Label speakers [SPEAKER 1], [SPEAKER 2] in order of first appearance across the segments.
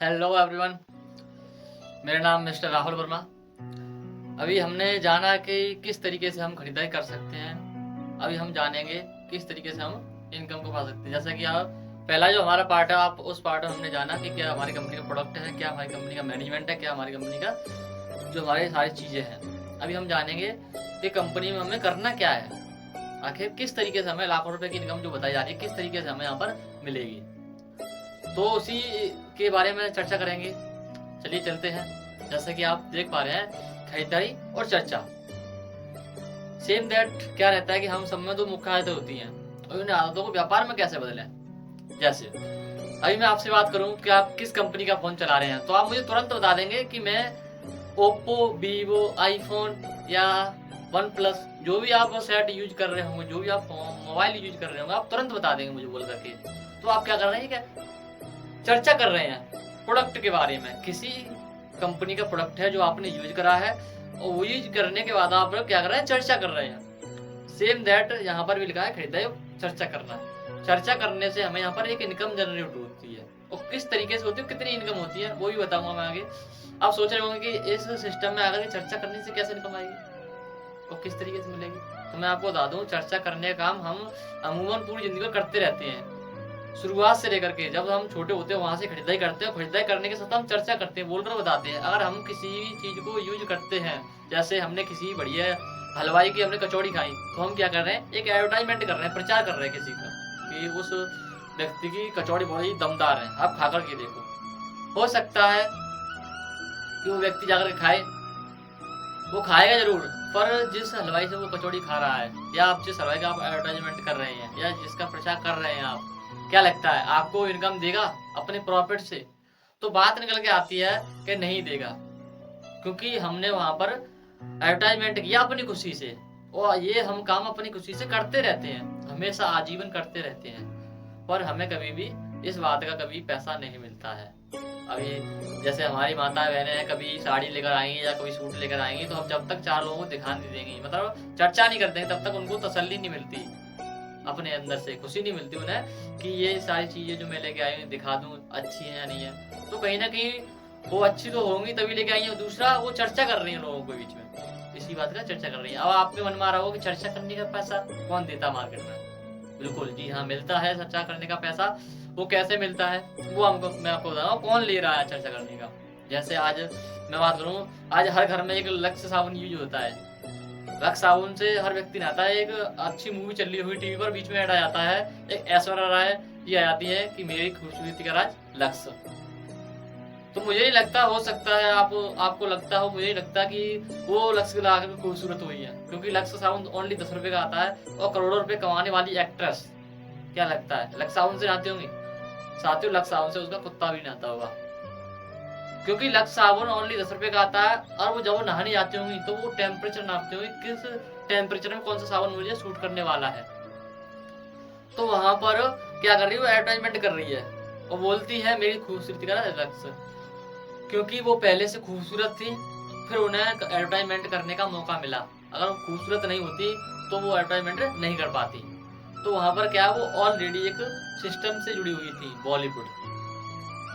[SPEAKER 1] Hello everyone, मेरा नाम mister Rahul Verma. अभी हमने जाना कि किस तरीके से हम खरीदारी कर सकते हैं। अभी हम जानेंगे किस तरीके से हम इनकम को पा सकते हैं। जैसा कि आप पहला जो हमारा पार्ट है, आप उस पार्ट में हमने जाना कि क्या हमारी कंपनी का प्रोडक्ट है, क्या हमारी कंपनी का मैनेजमेंट है, क्या हमारी कंपनी का जो हमारी सारी चीज़ें हैं। अभी हम जानेंगे कि कंपनी में हमें करना क्या है, आखिर किस तरीके से हमें लाखों रुपए की इनकम जो बताई जा रही है किस तरीके से हमें यहाँ पर मिलेगी। तो उसी के बारे में चर्चा करेंगे। चलिए चलते हैं। जैसे कि आप देख पा रहे हैं, खरीदारी और चर्चा सेम दैट क्या रहता है कि हम सब में दो मुख्य आदतें होती हैं और उन आदतों को व्यापार में कैसे बदलें। जैसे अभी मैं आपसे बात करूं कि आप किस कंपनी का फोन चला रहे हैं, तो आप मुझे तुरंत बता देंगे कि मैं ओप्पो, वीवो, आईफोन या वन प्लस, जो भी आप सेट यूज कर रहे होंगे, जो भी आप मोबाइल यूज कर रहे होंगे, आप तुरंत बता देंगे मुझे बोल करके। तो आप क्या कर रहे हैं, क्या चर्चा कर रहे हैं प्रोडक्ट के बारे में। किसी कंपनी का प्रोडक्ट है जो आपने यूज करा है और वो यूज करने के बाद आप क्या कर रहे हैं, चर्चा कर रहे हैं। सेम दैट यहाँ पर भी लिखा है खरीदारी और चर्चा करना है। चर्चा करने से हमें यहाँ पर एक इनकम जनरेट होती है और किस तरीके से होती है, कितनी इनकम होती है वो भी बताऊंगा मैं आगे। आप सोच रहे होंगे कि इस सिस्टम में आकर चर्चा करने से कैसे इनकम आएगी और किस तरीके से मिलेगी। तो मैं आपको बता दूं, चर्चा करने का काम हम अमूमन पूरी जिंदगी में करते रहते हैं। शुरुआत से लेकर के जब हम छोटे होते हैं वहां से खरीदारी करते हैं, खरीदारी करने के साथ हम चर्चा करते हैं, बोलकर बताते हैं। अगर हम किसी भी चीज को यूज करते हैं, जैसे हमने किसी बढ़िया हलवाई की हमने कचौड़ी खाई, तो हम क्या कर रहे हैं, एक एडवर्टाइजमेंट कर रहे हैं, प्रचार कर रहे हैं किसी का कि उस व्यक्ति की कचौड़ी बहुत ही दमदार है, आप खा करके देखो। हो सकता है कि वो व्यक्ति जाकर के खाए, वो खाएगा जरूर, पर जिस हलवाई से वो कचौड़ी खा रहा है या आप जिस हलवाई का आप एडवर्टाइजमेंट कर रहे हैं या जिसका प्रचार कर रहे हैं आप, क्या लगता है आपको इनकम देगा अपने प्रॉफिट से? तो बात निकल के आती है कि नहीं देगा, क्योंकि हमने वहां पर एडवर्टाइजमेंट किया अपनी खुशी से। और ये हम काम अपनी खुशी से करते रहते हैं, हमेशा आजीवन करते रहते हैं, पर हमें कभी भी इस बात का कभी पैसा नहीं मिलता है। अभी जैसे हमारी माता बहनें हैं, कभी साड़ी लेकर आएंगी या कभी सूट लेकर आएंगी, तो हम जब तक चार लोगों को दिखा नहीं देंगी, मतलब चर्चा नहीं करते हैं, तब तक उनको तसल्ली नहीं मिलती, अपने अंदर से खुशी नहीं मिलती उन्हें कि ये सारी चीजें जो मैं लेके आई हूँ दिखा दूं अच्छी है या नहीं है। तो कहीं ना कहीं वो अच्छी तो होंगी तभी लेके आई है, दूसरा वो चर्चा कर रही है लोगों के बीच में, इसी बात का चर्चा कर रही है। अब आपके मन में आ रहा होगा कि चर्चा करने का पैसा कौन देता मार्केट में? बिल्कुल जी हाँ, मिलता है चर्चा करने का पैसा। वो कैसे मिलता है वो मैं आपको बता रहा हूँ, कौन ले रहा है चर्चा करने का। जैसे आज मैं बात करूँ, आज हर घर में एक लक्स साबुन यूज होता है। लक्स साबुन से हर व्यक्ति नहाता है। एक अच्छी मूवी चल रही हुई टीवी पर, बीच में ऐड आ जाता है, एक ऐश्वर्या राय ये आ जाती है कि मेरी खूबसूरती का राज लक्स। तो मुझे नहीं लगता, हो सकता है आपको लगता हो, मुझे नहीं लगता कि वो लक्स लगा कर खूबसूरत हुई है, क्योंकि लक्स साबुन ओनली 10 रुपए का आता है और करोड़ों रुपए कमाने वाली एक्ट्रेस, क्या लगता है लक्स साबुन से नहाती होंगी? साथियों, लक्स साबुन से उसका कुत्ता भी नहाता होगा, क्योंकि लक्स साबुन ओनली 10 रुपए का आता है। और वो जब वो नहाने जाती होंगी तो वो टेम्परेचर नापते होंगे, किस टेम्परेचर में कौन सा साबुन मुझे सूट करने वाला है। तो वहां पर क्या कर रही है, वो एडवर्टाइजमेंट कर रही है और बोलती है मेरी खूबसूरती का लक्स, क्योंकि वो पहले से खूबसूरत थी, फिर उन्हें एडवर्टाइजमेंट करने का मौका मिला। अगर वो खूबसूरत नहीं होती तो वो एडवर्टाइजमेंट नहीं कर पाती। तो वहां पर क्या, वो ऑलरेडी एक सिस्टम से जुड़ी हुई थी, बॉलीवुड,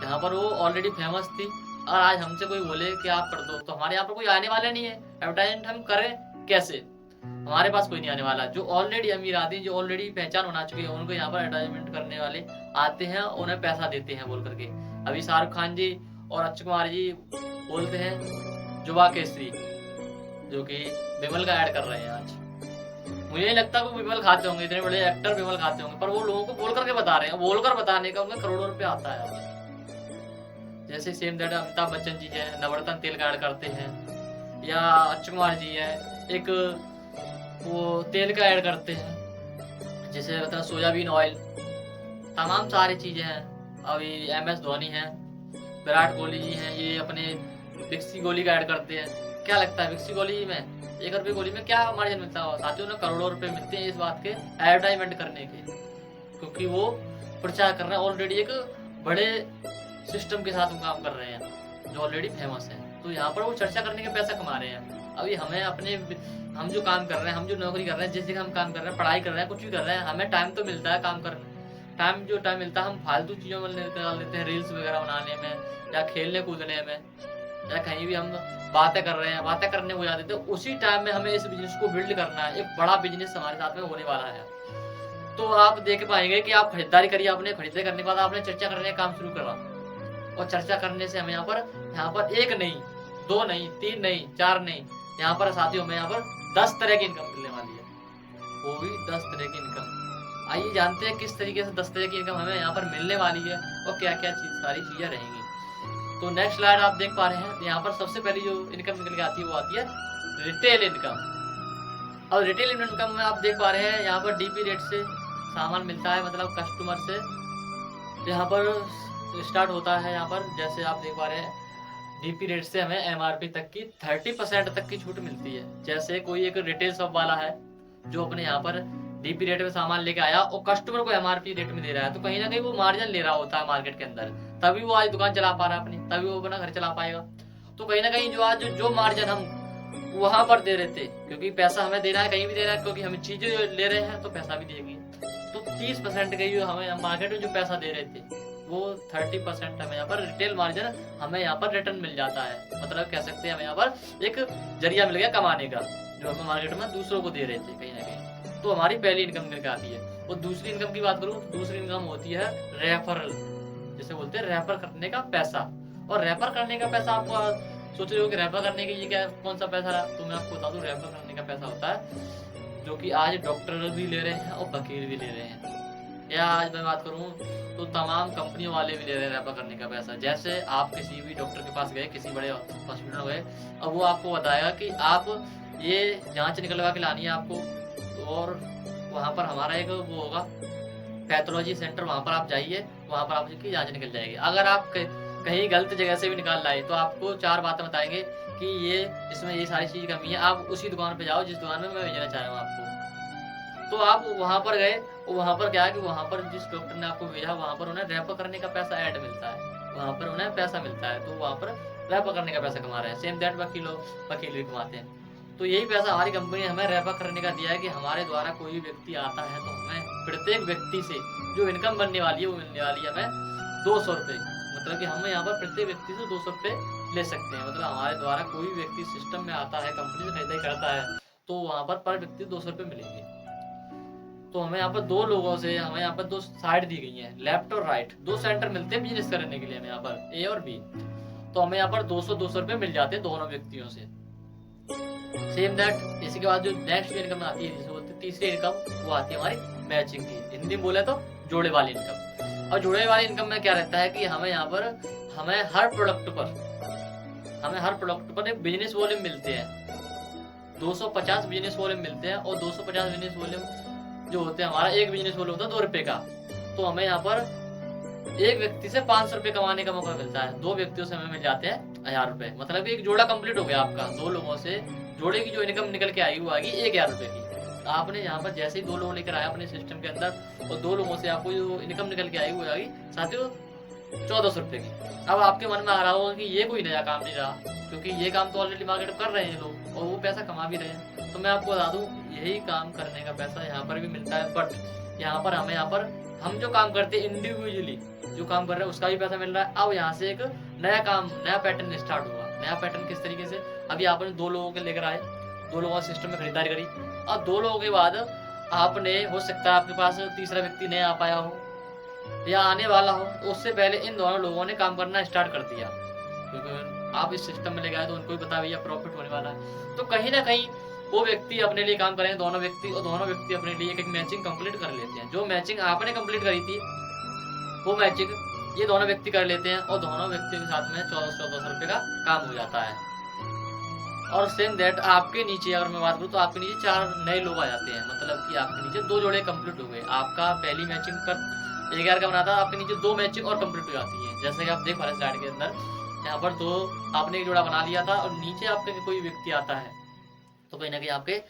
[SPEAKER 1] जहाँ पर वो ऑलरेडी फेमस थी। और आज हमसे कोई बोले कि आप कर दो, तो हमारे यहाँ पर कोई आने वाला नहीं है, एडवर्टाइजमेंट हम करें कैसे? हमारे पास कोई नहीं आने वाला। जो ऑलरेडी अमीर आदमी, जो ऑलरेडी पहचान बना चुके हैं, उनको यहाँ पर एडवर्टाइजमेंट करने वाले आते हैं, उन्हें पैसा देते हैं बोल करके। अभी शाहरुख खान जी और अक्षय कुमार जी बोलते हैं जुबा केसरी, जो कि विमल का ऐड कर रहे हैं आज। मुझे नहीं लगता वो विमल खाते होंगे, इतने बड़े एक्टर विमल खाते होंगे, पर वो लोगों को बोल करके बता रहे हैं, बोलकर बताने का उन्हें करोड़ों रुपए आता है आज। जैसे सेम दैट अमिताभ बच्चन जी है, नवरत्न तेल का ऐड करते हैं, या अक्षय कुमार जी है, एक वो तेल का ऐड करते हैं, जैसे मतलब सोयाबीन ऑयल, तमाम सारी चीजें हैं। अभी MS धोनी है, विराट कोहली जी हैं, ये अपने विक्सी गोली का ऐड करते हैं। क्या लगता है विक्सी गोली में 1 रुपए गोली में क्या मार्जिन मिलता होगा? साथियों, ने करोड़ों रुपए मिलते हैं इस बात के एडवर्टाइजमेंट करने के, क्योंकि वो प्रचार कर रहे हैं, ऑलरेडी एक बड़े सिस्टम के साथ वो काम कर रहे हैं जो ऑलरेडी फेमस है। तो यहाँ पर वो चर्चा करने के पैसा कमा रहे हैं। अभी हमें हम जो काम कर रहे हैं, हम जो नौकरी कर रहे हैं, जिस जगह हम काम कर रहे हैं, पढ़ाई कर रहे हैं, कुछ भी कर रहे हैं, हमें टाइम तो मिलता है काम करने, जो टाइम मिलता है हम फालतू चीज़ों में निकाल देते हैं, रील्स वगैरह बनाने में या खेलने कूदने में या कहीं भी हम बातें कर रहे हैं, बातें करने को जा देते हैं। उसी टाइम में हमें इस बिजनेस को बिल्ड करना है, एक बड़ा बिजनेस हमारे साथ में होने वाला है। तो आप देख पाएंगे कि आप खरीदारी करिए, आपने खरीदारी करने के बाद आपने चर्चा करने का काम शुरू करा, और चर्चा करने से हमें यहाँ पर एक नहीं, दो नहीं, तीन नहीं, चार नहीं, यहाँ पर साथियों में यहाँ पर 10 तरह की इनकम मिलने वाली है, वो भी 10 तरह की इनकम। आइए जानते हैं किस तरीके से 10 तरह की इनकम हमें यहाँ पर मिलने वाली है और क्या क्या सारी चीजें रहेंगी। तो नेक्स्ट स्लाइड आप देख पा रहे हैं, यहाँ पर सबसे पहली जो इनकम निकल के आती है वो आती है रिटेल इनकम। और रिटेल इनकम में आप देख पा रहे हैं यहाँ पर डीपी रेट से सामान मिलता है, मतलब कस्टमर से यहाँ पर स्टार्ट होता है। यहाँ पर जैसे आप देख पा रहे हैं डीपी रेट से हमें एमआरपी तक की 30% तक की छूट मिलती है। जैसे कोई एक रिटेल शॉप वाला है जो अपने यहाँ पर डीपी रेट में सामान लेके आया और कस्टमर को एमआरपी रेट में दे रहा है, तो कहीं ना कहीं वो मार्जिन ले रहा होता है मार्केट के अंदर, तभी वो आज दुकान चला पा रहा है अपनी, तभी वो अपना घर चला पाएगा। तो कहीं ना कहीं जो आज जो मार्जिन हम वहां पर दे रहे थे, क्योंकि पैसा हमें देना है, कहीं भी देना है, क्योंकि हम चीजें ले रहे हैं तो पैसा भी देंगे। तो 30% के जो हमें मार्केट में जो पैसा दे रहे थे वो 30% हमें यहाँ पर रिटेल मार्जिन हमें यहाँ पर रिटर्न मिल जाता है। मतलब कह सकते हैं हमें यहाँ पर एक जरिया मिल गया कमाने का, जो हमें मार्केट में दूसरों को दे रहे थे कहीं ना कहीं। तो हमारी पहली इनकम निकल आती है। और दूसरी इनकम की बात करूँ तो दूसरी इनकम होती है रेफरल, जिसे बोलते हैं रेफर करने का पैसा। और रेफर करने का पैसा आपको सोच रहे हो कि रेफर करने के ये क्या कौन सा पैसा है, तो मैं आपको बता दूं रेफर करने का पैसा होता है जो कि आज डॉक्टर भी ले रहे हैं और वकील भी ले रहे हैं, या आज मैं बात करूं तो तमाम कंपनियों वाले भी ले रहे हैं रेफर करने का पैसा। जैसे आप किसी भी डॉक्टर के पास गए, किसी बड़े हॉस्पिटल गए, अब वो आपको बताएगा कि आप ये जांच निकलवा के लानी है आपको, और वहाँ पर हमारा एक वो होगा पैथोलॉजी सेंटर, वहाँ पर आप जाइए, वहाँ पर आपकी जांच निकल जाएगी। अगर आप कहीं गलत जगह से भी निकाल लाए तो आपको 4 बातें बताएंगे कि ये इसमें ये सारी चीज कमी है, आप उसी दुकान पे जाओ जिस दुकान में मैं भेजना चाह रहा हूँ आपको। तो आप वहाँ पर गए, वहाँ पर क्या है कि वहाँ पर जिस डॉक्टर ने आपको भेजा वहाँ पर उन्हें रेफर करने का पैसा ऐड मिलता है, वहाँ पर उन्हें पैसा मिलता है, तो वहाँ पर रेफर करने का पैसा कमा रहे हैं। सेम दैट वकील भी कमाते हैं। तो यही पैसा हमारी कंपनी ने हमें रेफर करने का दिया है कि हमारे द्वारा कोई व्यक्ति आता है तो हमें प्रत्येक व्यक्ति से जो इनकम बनने वाली है वो मिलने वाली है हमें 200 रुपये। मतलब कि हम यहाँ पर प्रत्येक व्यक्ति से 200 रुपये ले सकते हैं। मतलब हमारे द्वारा कोई व्यक्ति सिस्टम में आता है, कंपनी से खरीदारी करता है, तो वहाँ पर व्यक्ति 200 रुपये मिलेंगे। तो हमें यहाँ पर 2 लोगों से हमें यहाँ पर 2 साइड दी गई है, लेफ्ट और राइट, 2 सेंटर मिलते हैं बिजनेस करने के लिए हमें यहाँ पर ए और बी। तो हमें यहाँ पर 200 रुपये मिल जाते हैं दोनों व्यक्तियों से। सेम दैट इसी के बाद जो नेक्स्ट इनकम आती है जिसे बोलते हैं तीसरी इनकम, वो आती है हमारी मैचिंग की, हिंदी में बोले तो जोड़े वाली इनकम। और जोड़े वाली इनकम में क्या रहता है कि हमें यहाँ पर हमें हर प्रोडक्ट पर एक बिजनेस वॉल्यूम मिलते हैं, 250 बिजनेस वॉल्यूम मिलते हैं। और 250 बिजनेस वॉल्यूम जो होते हैं, हमारा एक बिजनेस वॉल्यूम होता है 2 रुपए का, तो हमें यहाँ पर एक व्यक्ति से 500 रुपये कमाने का मौका मिलता है, 2 व्यक्तियों से हमें मिल जाते हैं 1000 रुपये। मतलब कि एक जोड़ा कंप्लीट हो गया आपका, 2 लोगों से जोड़े की जो इनकम निकल के आएगी वो आएगी 1000 रुपये की। आपने यहाँ पर जैसे ही 2 लोग लेकर आया अपने सिस्टम के अंदर और 2 लोगों से आपको जो इनकम निकल के आएगी वो आएगी साथियों 1400 रुपये की। अब आपके मन में आ रहा होगा कि ये कोई नया काम नहीं रहा, क्योंकि ये काम तो ऑलरेडी मार्केट में कर रहे हैं लोग और वो पैसा कमा भी रहे हैं। तो मैं आपको बता दूं यही काम करने का पैसा यहाँ पर भी मिलता है, बट यहाँ पर हम जो काम करते हैं इंडिविजुअली जो काम कर रहे हैं उसका भी पैसा मिल रहा है। अब यहाँ से एक नया पैटर्न स्टार्ट हुआ। नया पैटर्न किस तरीके से, अभी आपने 2 लोगों के लेकर आए, 2 लोगों से सिस्टम में खरीदारी करी, और 2 लोगों के बाद आपने हो सकता है आपके पास तीसरा व्यक्ति नहीं आ पाया हो या आने वाला हो, तो उससे पहले इन दोनों लोगों ने काम करना स्टार्ट कर दिया, क्योंकि आप इस सिस्टम में लेकर आए तो उनको भी पता भैया प्रॉफिट होने वाला है। तो कहीं ना कहीं वो व्यक्ति अपने लिए काम करेंगे, दोनों व्यक्ति अपने लिए एक मैचिंग कंप्लीट कर लेते हैं। जो मैचिंग आपने कंप्लीट करी थी वो मैचिंग ये दोनों व्यक्ति कर लेते हैं और दोनों व्यक्तियों के साथ में 1400 रुपये का काम हो जाता है। और सेम दैट आपके नीचे अगर मैं बात करूँ तो आपके नीचे 4 नए लोग आ जाते हैं। मतलब कि आपके नीचे 2 जोड़े कंप्लीट हो गए। आपका पहली मैचिंग पर 1000 का बना था, आपके नीचे 2 मैचिंग और कंप्लीट हो जाती है। जैसे कि आप देख पा रहे हैं स्लाइड के अंदर, यहाँ पर 2 आपने एक जोड़ा बना लिया था और नीचे आपके कोई व्यक्ति आता है तो कहीं ना कहीं आपके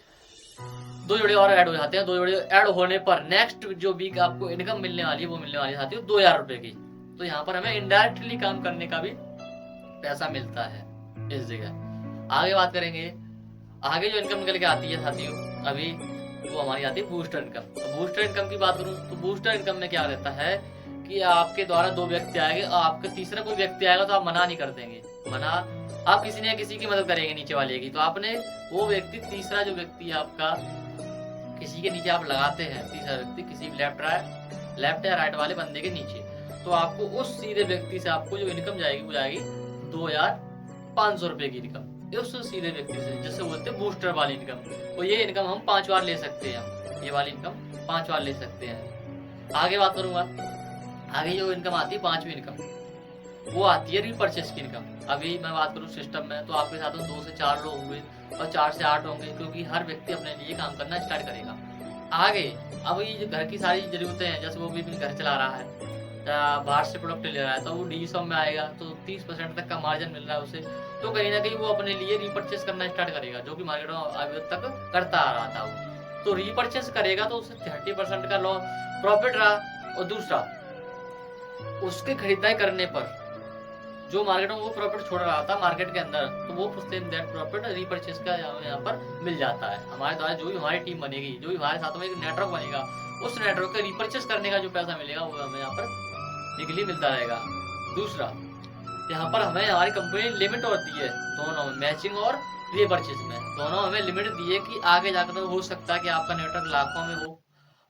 [SPEAKER 1] 2 जोड़े और ऐड हो जाते हैं। 2 जोड़े ऐड होने पर नेक्स्ट जो वीक आपको इनकम मिलने वाली है वो मिलने वाली है 2000 रुपये की। तो यहाँ पर हमें इनडायरेक्टली काम करने का भी पैसा मिलता है इस जगह। आगे बात करेंगे, आगे जो इनकम निकल के आती है साथियों, अभी वो हमारी आती है बूस्टर इनकम। तो बूस्टर इनकम की बात करूँ तो बूस्टर इनकम में क्या रहता है कि आपके द्वारा 2 व्यक्ति आएंगे और आपका तीसरा कोई व्यक्ति आएगा तो आप मना नहीं कर देंगे। मना आप किसी न किसी की मदद करेंगे नीचे वाले की। तो आपने वो व्यक्ति तीसरा जो व्यक्ति है आपका किसी के नीचे आप लगाते हैं, तीसरा व्यक्ति किसी लेफ्ट या राइट वाले बंदे के नीचे, तो आपको उस सीधे व्यक्ति से आपको जो इनकम जाएगी वो जाएगी 2500 रुपए की इनकम उस सीधे व्यक्ति से, जिससे बोलते हैं बूस्टर वाली इनकम। तो ये इनकम हम 5 बार ले सकते हैं, ये वाली इनकम 5 बार ले सकते हैं। आगे बात करूंगा, आगे जो इनकम आती है 5वीं इनकम, वो आती है रीपरचेस की इनकम। अभी मैं बात करूँ सिस्टम में तो आपके साथ 2 से 4 लोग होंगे और 4 से 8 होंगे, क्योंकि हर व्यक्ति अपने लिए काम करना स्टार्ट करेगा। आगे अब ये जो घर की सारी जरूरतें हैं, जैसे वो भी घर चला रहा है, बाहर से प्रोडक्ट ले रहा है, तो वो डी सॉम में आएगा तो 30% तक का मार्जिन मिल रहा है उसे, तो कहीं ना कहीं वो अपने लिए रीपरचेस करना स्टार्ट करेगा, जो कि मार्केट में अभी तक करता आ रहा था वो। तो रीपरचेस करेगा तो उसे 30% का लॉस प्रॉफिट रहा। और दूसरा, उसके खरीदारी करने पर जो मार्केट में वो प्रॉफिट छोड़ रहा था मार्केट के अंदर, तो वो सेम दैट प्रॉफिट रीपरचेस का यहाँ पर मिल जाता है। हमारे द्वारा जो भी हमारी टीम बनेगी, जो भी हमारे साथ में एक नेटवर्क बनेगा, उस नेटवर्क का रीपरचेस करने का जो पैसा मिलेगा वो हमें यहाँ पर वीकली मिलता रहेगा। दूसरा, यहाँ पर हमें हमारी कंपनी लिमिट होती है दोनों में, मैचिंग और रीपरचेस में, दोनों हमें लिमिट दी है कि आगे जाकर हो सकता है कि आपका नेटवर्क लाखों में हो,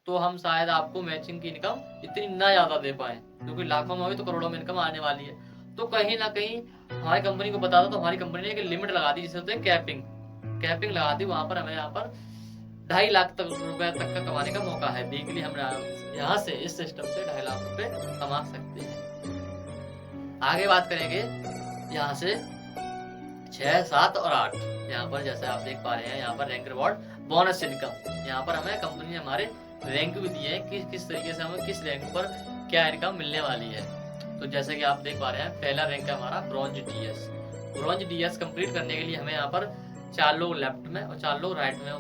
[SPEAKER 1] तो हम शायद आपको मैचिंग की इनकम इतनी ना ज्यादा दे पाए, क्योंकि लाखों में हो तो करोड़ों में इनकम आने वाली है। तो कहीं ना कहीं हमारी कंपनी को बता दो, तो हमारी कंपनी ने एक लिमिट लगा दी, जिसे होते हैं कैपिंग लगा दी। वहां पर हमें यहाँ पर 2.5 लाख रुपए तक का कमाने का मौका है वीकली। हम यहाँ से इस सिस्टम से 2.5 लाख रुपए कमा सकते हैं। आगे बात करेंगे यहाँ से 6, 7 और 8। यहाँ पर जैसे आप देख पा रहे हैं, यहाँ पर रैंक रिवॉर्ड बोनस इनकम, यहाँ पर हमें कंपनी ने हमारे रैंक भी दिए हैं कि किस तरीके से हमें किस रैंक पर क्या इनकम मिलने वाली है। तो जैसे कि आप देख पा रहे हैं, पहला रैंक है हमारा bronze DS. Bronze DS complete करने के लिए हमें यहाँ पर 4 लोग लेफ्ट में और 4 लोग राइट में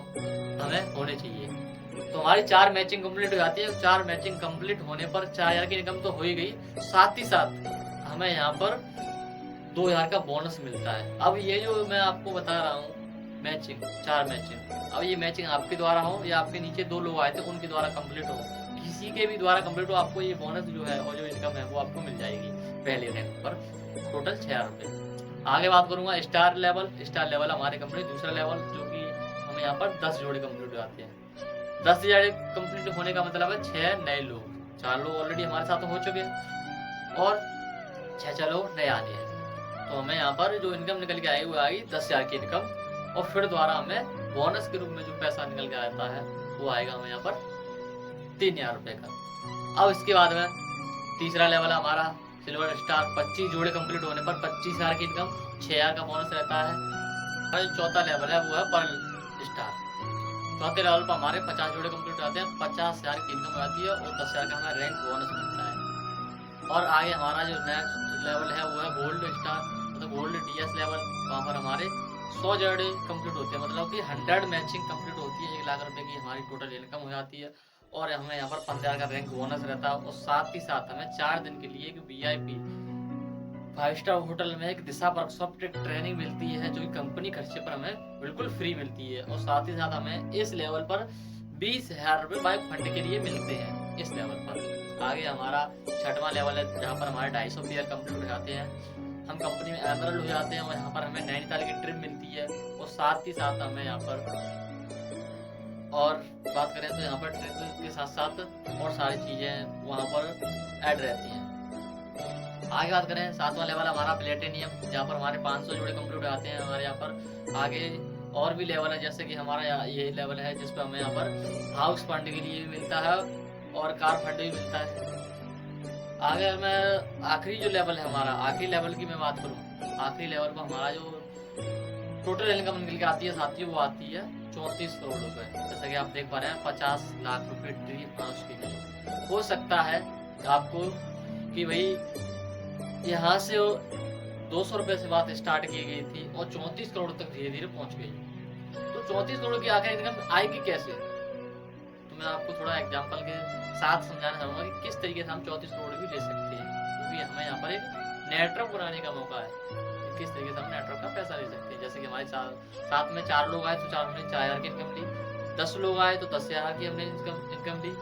[SPEAKER 1] हमें होने चाहिए। तो हमारी 4 मैचिंग कंप्लीट हो जाती है। 4 मैचिंग कंप्लीट होने पर 4000 की इनकम तो हो ही गई, साथ ही साथ हमें यहाँ पर 2000 का बोनस मिलता है। अब ये जो मैं आपको बता रहा हूँ मैचिंग, 4 मैचिंग, अब ये मैचिंग आपके द्वारा हो या आपके नीचे 2 लोग आए थे उनके द्वारा कंप्लीट हो, किसी के भी द्वारा कंप्लीट हो, आपको ये बोनस जो है और जो इनकम है वो आपको मिल जाएगी पहले रैंक पर, टोटल 6000 रुपये। आगे बात करूंगा स्टार लेवल हमारे कंपनी दूसरा लेवल, जो कि हमें यहाँ पर 10 जोड़े कंप्लीट हो जाते हैं। 10 जोड़े कंप्लीट होने का मतलब है 6 नए लोग, 4 लोग ऑलरेडी हमारे साथ हो चुके हैं और 6 लोग नए आने हैं। तो हमें यहाँ पर जो इनकम निकल के आएगी वो आएगी 10,000 की इनकम, और फिर दोबारा हमें बोनस के रूप में जो पैसा निकल के आता है वो आएगा हमें यहाँ पर 3000 रुपये का। अब इसके बाद में तीसरा लेवल हमारा सिल्वर स्टार, 25 जोड़े कंप्लीट होने पर 25,000 की इनकम, 6,000 का बोनस रहता है। और जो चौथा लेवल है वो है पर्ल स्टार। चौथे लेवल पर हमारे 50 जोड़े कंप्लीट होते हैं, 50,000 की इनकम आती है और 10,000 का हमें रैंक बोनस मिलता है। और आगे हमारा जो नेक्स्ट लेवल है वो है गोल्ड स्टार, मतलब गोल्ड डीएस लेवल। वहाँ पर हमारे 100 जोड़े कंप्लीट होते हैं, मतलब कि 100 मैचिंग कंप्लीट होती है, 1 लाख रुपए की हमारी टोटल इनकम हो जाती है। और हमें यहाँ पर 15,000 का रैंक बोनस रहता है। और साथ ही साथ हमें 4 दिन के लिए एक VIP 5 स्टार होटल में एक दिशा वर्कशॉप की ट्रेनिंग मिलती है, जो कि कंपनी खर्चे पर हमें बिल्कुल फ्री मिलती है। और साथ ही साथ हमें इस लेवल पर 20,000 रुपये बाइक फंड के लिए मिलते हैं इस लेवल पर। आगे हमारा 6वां लेवल है, जहाँ पर हमारे 250 पेयर कंप्लीट हो जाते हैं, हम कंपनी में एमरल्ड हो जाते हैं और यहाँ पर हमें नैनीताल की ट्रिप मिलती है। और साथ ही साथ हमें यहाँ पर और बात करें तो यहाँ पर ट्रिप के साथ साथ और सारी चीज़ें वहाँ पर ऐड रहती हैं। आगे बात करें 7वां लेवल हमारा प्लेटिनियम, जहाँ पर हमारे 500 जोड़े कंप्लीट हो जाते हैं हमारे यहाँ पर। आगे और भी लेवल है, जैसे कि हमारा ये लेवल है जिस पर हमें यहाँ पर हाउस फंड के लिए भी मिलता है और कार फंड भी मिलता है। आगे मैं आखिरी जो लेवल है हमारा, आखिरी लेवल की मैं बात करूँ, आखिरी लेवल पर हमारा जो टोटल इनकम निकल के आती है साथियों वो आती है 34 करोड़ रुपए। जैसे कि आप देख पा रहे हैं 50 लाख रुपए ड्रीम हाउस के लिए। हो सकता है आपको कि भाई यहाँ से 200 रुपए से बात स्टार्ट की गई थी और 34 करोड़ तक धीरे धीरे पहुंच गई। तो 34 करोड़ की आखिर इनकम आएगी कैसे, तो मैं आपको थोड़ा एग्जाम्पल के साथ समझाना चाहूंगा कि किस तरीके से हम 34 करोड़ भी ले सकते हैं, क्योंकि हमें यहाँ पर एक नेटवर्क बनाने का मौका है, किस तरीके से हम नेटवर्क का पैसा ले सकते हैं। जैसे कि हमारे साथ में 4 लोग आए तो 4 में 4,000 की इनकम ली, 10 लोग आए तो 10,000 की हमने इनकम ली,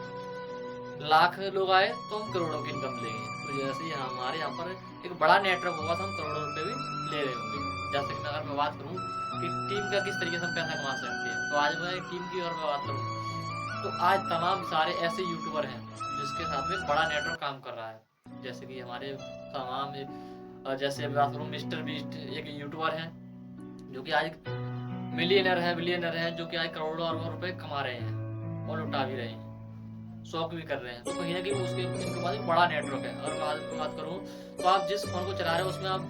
[SPEAKER 1] लाख लोग आए तो हम करोड़ों की इनकम लेंगे। तो जैसे ही हमारे यहाँ पर एक बड़ा नेटवर्क होगा तो हम करोड़ों रुपए भी ले रहे होंगे। जैसे कि अगर मैं बात करूँ कि टीम का किस तरीके से हम पैसा कमा सकते हैं, तो आज मैं टीम की और मैं बात करूँ तो आज तमाम सारे ऐसे यूट्यूबर हैं जिसके साथ में बड़ा नेटवर्क काम कर रहा है। जैसे कि हमारे तमाम जैसे बात करूँ मिस्टर बीस्ट एक यूट्यूबर हैं जो कि आज बिलियनर हैं जो कि आज करोड़ों अरबों रुपए कमा रहे हैं और लुटा भी रहे हैं, शौक भी कर रहे हैं। तो कहीं ना कहीं उसके इनके पास एक बड़ा नेटवर्क है। और मैं बात करूँ तो आप जिस फोन को चला रहे हो उसमें आप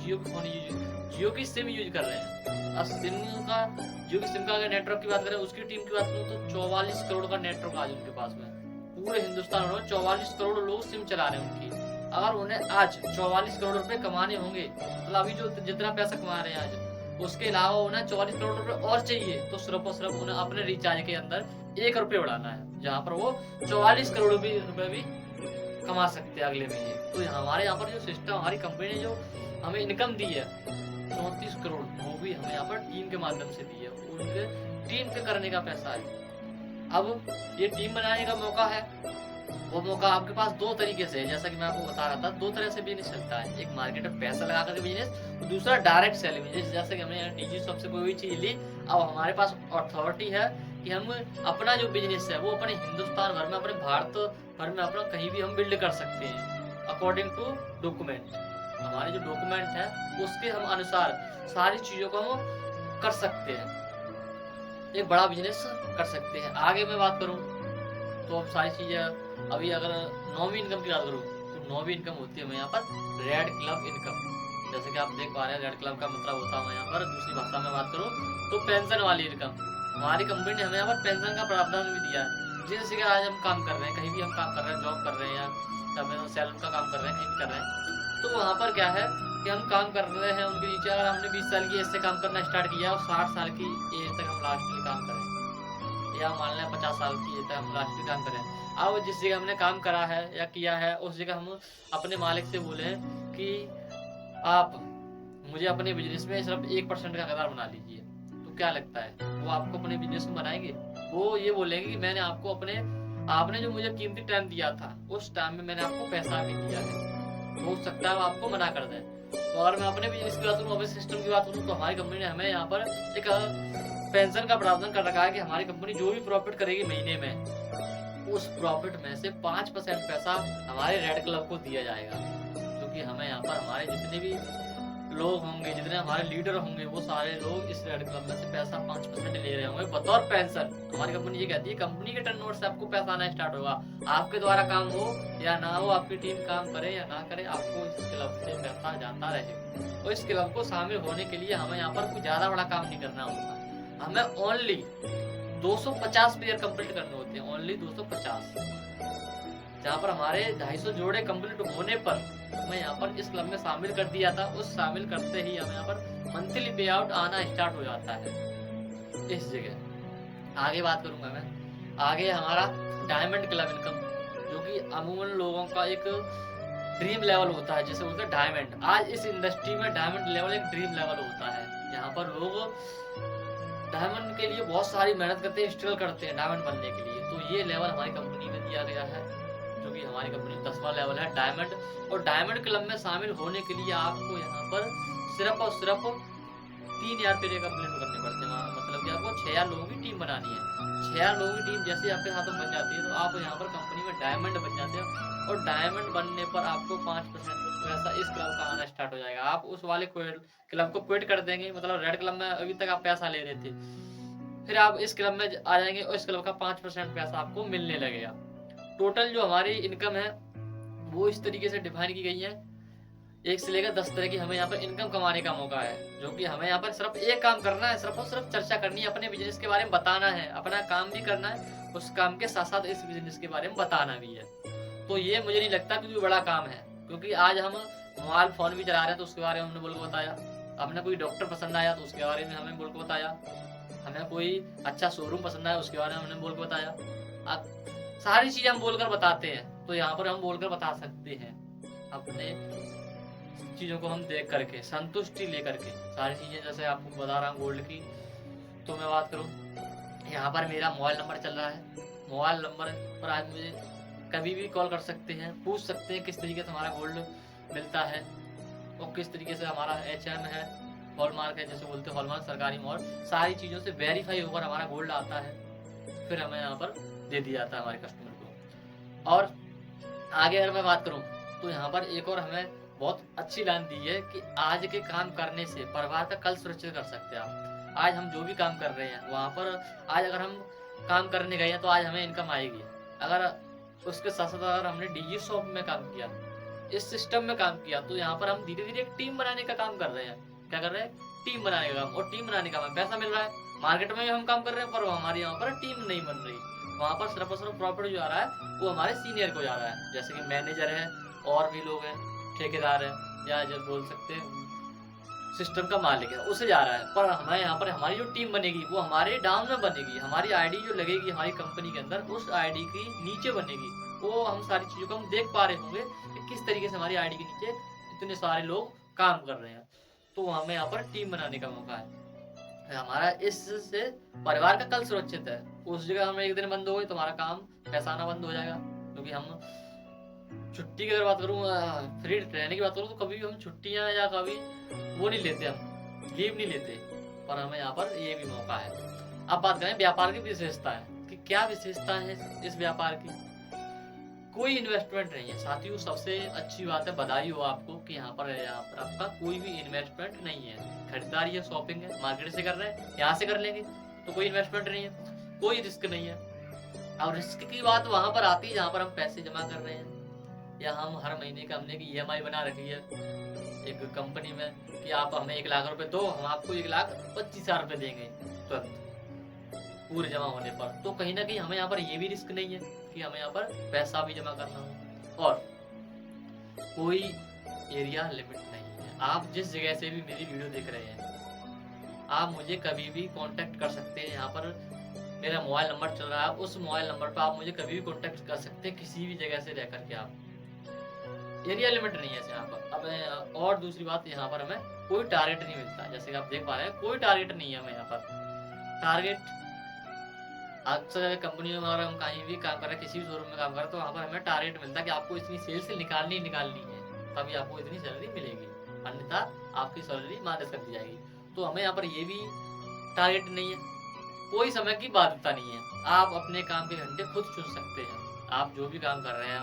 [SPEAKER 1] जियो की सिम यूज कर रहे हैं। अब जियो की सिम का अगर नेटवर्क की बात करें, उसकी टीम की बात करूँ तो 44 करोड़ का नेटवर्क आज उनके पास में, पूरे हिंदुस्तान में 44 करोड़ लोग सिम चला रहे हैं उनकी। अगर उन्हें आज 44 करोड़ रुपए कमाने होंगे, मतलब अभी जो जितना पैसा कमा रहे हैं आज, उसके अलावा उन्हें 44 करोड़ रुपए और चाहिए, तो सिर्फ और सिर्फ उन्हें अपने रिचार्ज के अंदर 1 रुपये उड़ाना है, जहाँ पर वो 44 करोड़ रुपए भी कमा सकते हैं अगले महीने। तो हमारे यहाँ पर जो सिस्टम, हमारी कंपनी ने जो हमें इनकम दी है 34 करोड़, वो भी हमें यहाँ पर टीम के माध्यम से दी है, उनके टीम के करने का पैसा है। अब ये टीम बनाने का मौका है, वो मौका आपके पास 2 तरीके से है। जैसा कि मैं आपको बता रहा था, 2 तरह से बिजनेस चलता है, एक मार्केट में पैसा लगा कर बिजनेस, और दूसरा डायरेक्ट सेलिंग बिजनेस। जैसे कि हमने निजी शॉप से कोई भी चीज ली, अब हमारे पास अथॉरिटी है कि हम अपना जो बिजनेस है वो अपने हिंदुस्तान भर में, अपने भारत भर में, अपना कहीं भी हम बिल्ड कर सकते हैं अकॉर्डिंग टू डॉक्यूमेंट। हमारे जो डॉक्यूमेंट है उसके हम अनुसार सारी चीजों को हम कर सकते हैं, एक बड़ा बिजनेस कर सकते हैं। आगे मैं बात करूँ तो अब सारी चीजें, अभी अगर नौवीं इनकम की बात करूँ तो नौवीं इनकम होती है हमें यहाँ पर रेड क्लब इनकम। जैसे कि आप देख पा रहे हैं, रेड क्लब का मतलब होता है यहाँ पर, दूसरी भाषा में बात करूँ तो पेंशन वाली इनकम। हमारी कंपनी ने हमें यहाँ पर पेंशन का प्रावधान भी दिया है। जिस जगह आज हम काम कर रहे हैं, कहीं भी हम काम कर रहे हैं, जॉब कर रहे हैं या सैलून का काम कर रहे हैं, कहीं भी कर रहे हैं, तो वहाँ पर क्या है कि हम काम कर रहे हैं उनके नीचे। अगर हमने 20 साल की एज से काम करना स्टार्ट किया और 60 साल की एज तक हम लास्ट में काम करें, या मान लें 50 साल की एज तक हम लास्ट में काम करें, अब जिस जगह हमने काम करा है या किया है उस जगह हम अपने मालिक से बोले कि आप मुझे अपने बिजनेस में सिर्फ 1% का हिस्सेदार बना लीजिए, तो क्या लगता है वो आपको अपने बिजनेस में बनाएंगे? वो ये बोलेंगे कि मैंने आपको आपने जो मुझे कीमती टाइम दिया था उस टाइम में मैंने आपको पैसा भी दिया है, हो सकता है वो आपको मना कर दें। तो अगर मैं अपने बिजनेस की बात करूँ, अपने सिस्टम की बात करूँ, तो हमारी कंपनी ने हमें यहाँ पर एक पेंशन का प्रावधान कर रखा है कि हमारी कंपनी जो भी प्रॉफिट करेगी महीने में, उस प्रॉफिट में से 5% पैसा हमारे रेड क्लब को दिया जाएगा। क्योंकि हमें यहाँ पर हमारे जितने भी लोग होंगे, जितने हमारे लीडर होंगे, वो सारे लोग इस रेड क्लब में से पैसा 5% ले रहे होंगे बतौर पेंशन। हमारी कंपनी ये कहती है कंपनी के टर्नओवर से आपको पैसा आना स्टार्ट होगा, आपके द्वारा काम हो या ना हो, आपकी टीम काम करे या ना करे, आपको इस क्लब से पैसा जाता रहे। और इस क्लब को शामिल होने के लिए हमें यहाँ पर कोई ज्यादा बड़ा काम नहीं करना होता, हमें ओनली 250 पेयर कंप्लीट करने होते हैं, ओनली 250। जहाँ पर हमारे 250 जोड़े कंप्लीट होने पर हमें यहाँ पर इस क्लब में शामिल कर दिया था, उस शामिल करते ही हमें यहाँ पर मंथली पे आउट आना स्टार्ट हो जाता है इस जगह। आगे बात करूंगा मैं, आगे हमारा डायमंड क्लब इनकम, जो कि अमूमन लोगों का एक ड्रीम लेवल होता है, जैसे बोलते हैं डायमंड। आज इस इंडस्ट्री में डायमंड लेवल एक ड्रीम लेवल होता है, यहाँ पर लोग डायमंड के लिए बहुत सारी मेहनत करते हैं, स्ट्रगल करते हैं डायमंड बनने के लिए। तो ये लेवल हमारी कंपनी में दिया गया है, जो कि हमारी कंपनी 10वां लेवल है डायमंड। और डायमंड क्लब में शामिल होने के लिए आपको यहाँ पर सिर्फ और सिर्फ 3000 रुपये कंप्लीट करने पड़ते हैं। मतलब कि आपको 6000 लोगों की टीम बनानी है। 6000 लोगों की टीम जैसे आपके साथ बन जाती है तो आप यहाँ पर कंपनी में डायमंड बन जाते हैं, और डायमंड बनने पर आपको 5% पैसा इस क्लब का आना स्टार्ट हो जाएगा। आप उस वाले क्लब को क्विट कर देंगे, मतलब रेड क्लब में अभी तक आप पैसा ले रहे थे, फिर आप इस क्लब में आ जाएंगे और इस क्लब का 5% पैसा आपको मिलने लगेगा। टोटल जो हमारी इनकम है वो इस तरीके से डिफाइन की गई है, 1 से लेकर 10 तरह की हमें यहाँ पर इनकम कमाने का मौका है, जो कि हमें यहाँ पर सिर्फ एक काम करना है, सिर्फ और सिर्फ चर्चा करनी है, अपने बिजनेस के बारे में बताना है, अपना काम भी करना है, उस काम के साथ साथ इस बिजनेस के बारे में बताना भी है। तो ये मुझे नहीं लगता कि बड़ा काम है, क्योंकि आज हम मोबाइल फोन भी चला रहे हैं तो उसके बारे में हमने बोल को बताया, हमें कोई डॉक्टर पसंद आया तो उसके बारे में हमें बोल को बताया, हमें कोई अच्छा शोरूम पसंद आया उसके बारे में हमने बोल को बताया। सारी चीजें हम बोलकर बताते हैं, तो यहाँ पर हम बोलकर बता सकते हैं अपने चीजों को हम देख करके, संतुष्टि लेकर के सारी चीजें। जैसे आपको बता रहा हूँ गोल्ड की, तो मैं बात करूँ यहाँ पर मेरा मोबाइल नंबर चल रहा है। मोबाइल नंबर पर आज मुझे कभी भी कॉल कर सकते हैं, पूछ सकते हैं किस तरीके से हमारा गोल्ड मिलता है और किस तरीके से हमारा HM है, हॉलमार्क है, जैसे बोलते हैं हॉलमार्क सरकारी मोहर, सारी चीज़ों से वेरीफाई होकर हमारा गोल्ड आता है, फिर हमें यहाँ पर दे दिया जाता है हमारे कस्टमर को। और आगे अगर मैं बात करूँ तो यहाँ पर एक और हमें बहुत अच्छी लाइन दी है कि आज के काम करने से परिवार का कल सुरक्षित कर सकते हैं आप। आज हम जो भी काम कर रहे हैं वहाँ पर आज अगर हम काम करने गए हैं तो आज हमें इनकम आएगी। अगर उसके साथ साथ अगर हमने डीजी शॉप में काम किया, इस सिस्टम में काम किया, तो यहाँ पर हम धीरे धीरे एक टीम बनाने का काम कर रहे हैं। क्या कर रहे हैं? टीम बनाने का काम। और टीम बनाने का काम पैसा मिल रहा है, मार्केट में भी हम काम कर रहे हैं, पर हमारी यहाँ पर टीम नहीं बन रही। वहाँ पर सिर्फ और सिर्फ प्रॉफिट जो आ रहा है वो हमारे सीनियर को जा रहा है, जैसे कि मैनेजर है और भी लोग हैं, ठेकेदार है, या जब बोल सकते हैं सिस्टम का मालिक है, उसे जा रहा है। पर हमें यहाँ पर हमारी जो टीम बनेगी वो हमारे डाउन में बनेगी। हमारी आईडी जो लगेगी हमारी कंपनी के अंदर, उस आईडी की नीचे बनेगी। वो हम सारी चीज़ों को हम देख पा रहे होंगे कि किस तरीके से हमारी आईडी के नीचे इतने सारे लोग काम कर रहे हैं। तो हमें यहाँ पर टीम बनाने का मौका है। हमारा इससे परिवार का कल सुरक्षित है। उस जगह हम एक दिन बंद हो गए तो हमारा काम पैसा आना बंद हो जाएगा। क्योंकि हम छुट्टी की अगर बात करूँ, फ्री रहने की बात करूँ, तो कभी भी हम छुट्टियाँ या कभी वो नहीं लेते, हम लीव नहीं लेते। पर हमें यहाँ पर ये भी मौका है। अब बात करें व्यापार की विशेषता है कि क्या विशेषता है इस व्यापार की। कोई इन्वेस्टमेंट नहीं है साथियों। सबसे अच्छी बात है, बधाई हो आपको कि यहाँ पर आपका कोई भी इन्वेस्टमेंट नहीं है। खरीदारी है, शॉपिंग है, मार्केट से कर रहे हैं, यहाँ से कर लेंगे, तो कोई इन्वेस्टमेंट नहीं है, कोई रिस्क नहीं है। और रिस्क की बात वहां पर आती है जहाँ पर हम पैसे जमा कर रहे हैं, या हम हर महीने का हमने की EMI बना रखी है एक कंपनी में कि आप हमें 1 लाख रुपए दो, हम आपको 1,25,000 रुपए देंगे तुरंत पूरे जमा होने पर। तो कहीं ना कहीं हमें यहाँ पर ये भी रिस्क नहीं है कि हमें यहाँ पर पैसा भी जमा करना हो। और कोई एरिया लिमिट नहीं है। आप जिस जगह से भी मेरी वीडियो देख रहे हैं, आप मुझे कभी भी कांटेक्ट कर सकते हैं। यहाँ पर मेरा मोबाइल नंबर चल रहा है, उस मोबाइल नंबर पर आप मुझे कभी भी कांटेक्ट कर सकते हैं, किसी भी जगह से रह करके। आप एरिया लिमिट नहीं है यहाँ पर। अब और दूसरी बात, यहाँ पर हमें कोई टारगेट नहीं मिलता। जैसे कि आप देख पा रहे हैं, कोई टारगेट नहीं है हमें यहाँ पर। टारगेट अक्सर कंपनियों में अगर हम कहीं भी काम कर रहे हैं, किसी भी शोरूम में काम कर रहे हैं, तो वहाँ पर हमें टारगेट मिलता है कि आपको इतनी सेल्स निकालनी है, तभी आपको इतनी सैलरी मिलेगी, अन्यथा आपकी सैलरी माइनस कर दी जाएगी। तो हमें यहाँ पर ये भी टारगेट नहीं है। कोई समय की बाध्यता नहीं है। आप अपने काम के घंटे खुद चुन सकते हैं। आप जो भी काम कर रहे हैं,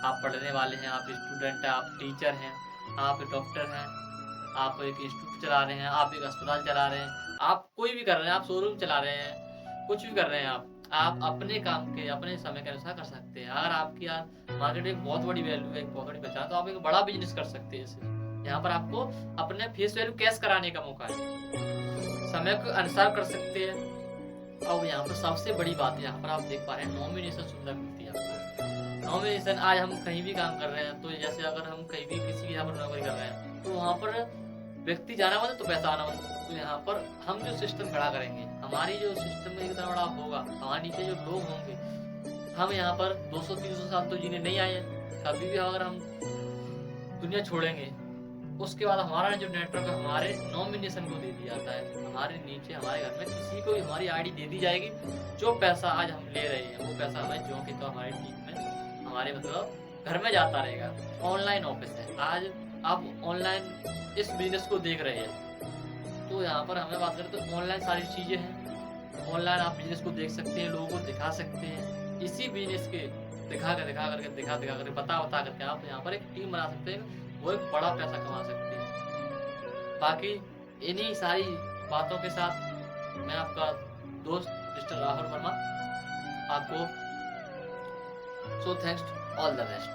[SPEAKER 1] आप पढ़ने वाले हैं, आप स्टूडेंट हैं, आप टीचर हैं, आप डॉक्टर हैं, आप एक इंस्टीट्यूट चला रहे हैं, आप एक अस्पताल चला रहे हैं, आप कोई भी कर रहे हैं, आप शोरूम चला रहे हैं, कुछ भी कर रहे हैं, आप अपने काम के अपने समय के अनुसार कर सकते हैं। अगर आपकी मार्केट में बहुत बड़ी वैल्यू है, एक बहुत बड़ी पहचान, तो आप एक बड़ा बिजनेस कर सकते हैं। यहाँ पर आपको अपने फेस वैल्यू कैश कराने का मौका है, समय के अनुसार कर सकते हैं। अब यहाँ पर सबसे बड़ी बात है, यहाँ पर आप देख पा रहे हैं नॉमिनेशन सुविधा मिलती है आपको। नॉमिनेशन आज हम कहीं भी काम कर रहे हैं, तो जैसे अगर हम कहीं भी किसी के यहाँ पर नौकरी कर रहे हैं, तो वहाँ पर व्यक्ति जाना बंद तो पैसा आना बंद। तो यहाँ पर हम जो सिस्टम खड़ा करेंगे, हमारी जो सिस्टम में इतना बड़ा होगा, हमारे नीचे जो लोग होंगे, हम यहाँ पर 200-300 साल तो जीने नहीं आए हैं। कभी भी अगर हम दुनिया छोड़ेंगे, उसके बाद हमारा जो नेटवर्क हमारे नॉमिनेशन को दे दिया जाता है। हमारे नीचे हमारे घर में किसी को हमारी आईडी दे दी जाएगी। जो पैसा आज हम ले रहे हैं, वो पैसा हमें जो कि तो हमारी टीम में हमारे मतलब घर में जाता रहेगा। ऑनलाइन ऑफिस है, आज आप ऑनलाइन इस बिजनेस को देख रहे हैं, तो यहाँ पर हमें बात करें तो ऑनलाइन सारी चीज़ें हैं। ऑनलाइन आप बिजनेस को देख सकते हैं, लोगों को दिखा सकते हैं। इसी बिजनेस के दिखा करके बता करके आप यहाँ पर एक टीम बना सकते हैं, वो एक बड़ा पैसा कमा सकते हैं। बाकी इन्हीं सारी बातों के साथ मैं आपका दोस्त मिस्टर राहुल वर्मा आपको so thanks all the best.